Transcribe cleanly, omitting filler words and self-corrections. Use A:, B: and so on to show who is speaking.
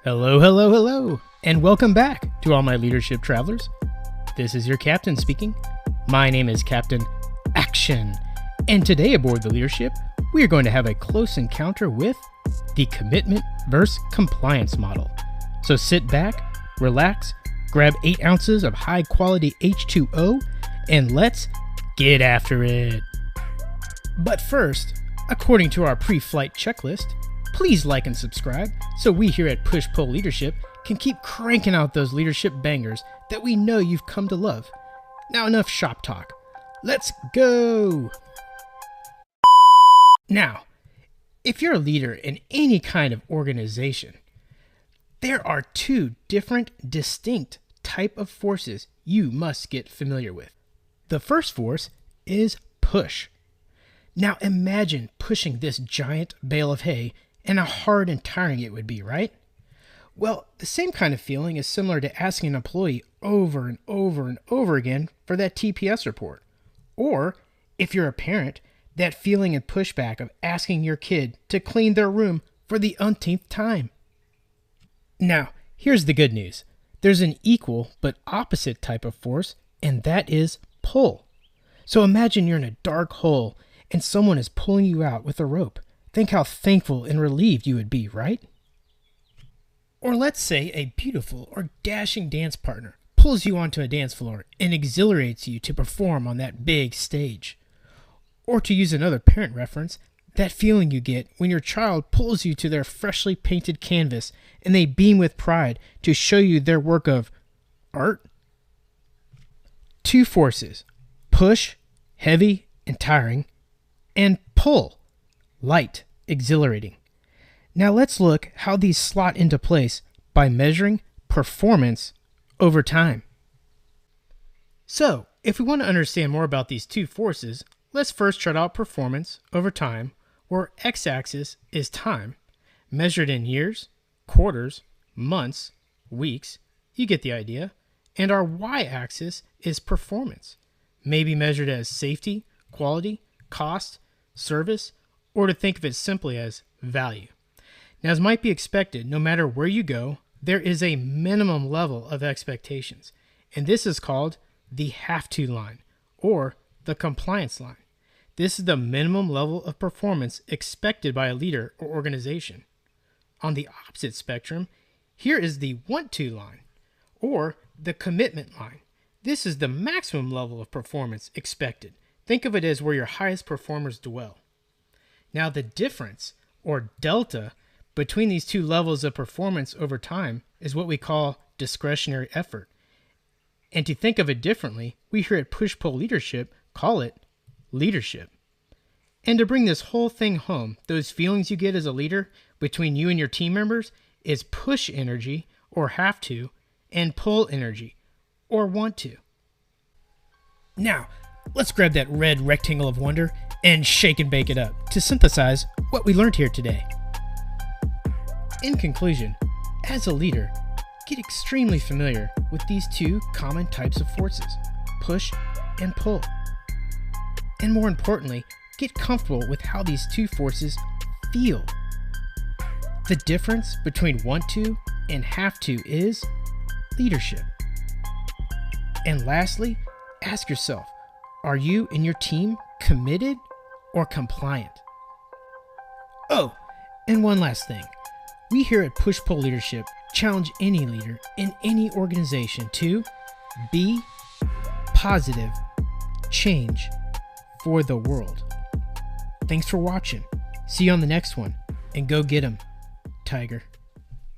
A: Hello, hello, hello, and welcome back to all my leadership travelers. This is your captain speaking. My name is Captain Action, and today aboard the Leadership, we are going to have a close encounter with the commitment versus compliance model. So sit back, relax, grab 8 ounces of high-quality H2O, and let's get after it. But first, according to our pre-flight checklist, please like and subscribe so we here at Push Pull Leadership can keep cranking out those leadership bangers that we know you've come to love. Now enough shop talk. Let's go! Now, if you're a leader in any kind of organization, there are 2 different, distinct type of forces you must get familiar with. The first force is push. Now imagine pushing this giant bale of hay and how hard and tiring it would be, right? Well, the same kind of feeling is similar to asking an employee over and over and over again for that TPS report. Or, if you're a parent, that feeling and pushback of asking your kid to clean their room for the umpteenth time. Now, here's the good news. There's an equal but opposite type of force, and that is pull. So imagine you're in a dark hole and someone is pulling you out with a rope. Think how thankful and relieved you would be, right? Or let's say a beautiful or dashing dance partner pulls you onto a dance floor and exhilarates you to perform on that big stage. Or to use another parent reference, that feeling you get when your child pulls you to their freshly painted canvas and they beam with pride to show you their work of art. 2 forces, push, heavy and tiring, and pull, light, exhilarating. Now let's look how these slot into place by measuring performance over time. So, if we want to understand more about these 2 forces, let's first chart out performance over time, where x-axis is time, measured in years, quarters, months, weeks, you get the idea, and our y-axis is performance, maybe measured as safety, quality, cost, service, or to think of it simply as value. Now, as might be expected, no matter where you go, there is a minimum level of expectations, and this is called the have-to line, or the compliance line. This is the minimum level of performance expected by a leader or organization. On the opposite spectrum, here is the want-to line, or the commitment line. This is the maximum level of performance expected. Think of it as where your highest performers dwell. Now, the difference, or delta, between these 2 levels of performance over time is what we call discretionary effort. And to think of it differently, we here at Push Pull Leadership call it leadership. And to bring this whole thing home, those feelings you get as a leader between you and your team members is push energy, or have to, and pull energy, or want to. Now, let's grab that red rectangle of wonder and shake and bake it up to synthesize what we learned here today. In conclusion, as a leader, get extremely familiar with these 2 common types of forces, push and pull. And more importantly, get comfortable with how these 2 forces feel. The difference between want to and have to is leadership. And lastly, ask yourself, are you and your team committed or compliant? Oh, and one last thing. We here at Push Pull Leadership challenge any leader in any organization to be positive change for the world. Thanks for watching. See you on the next one, and go get 'em, Tiger.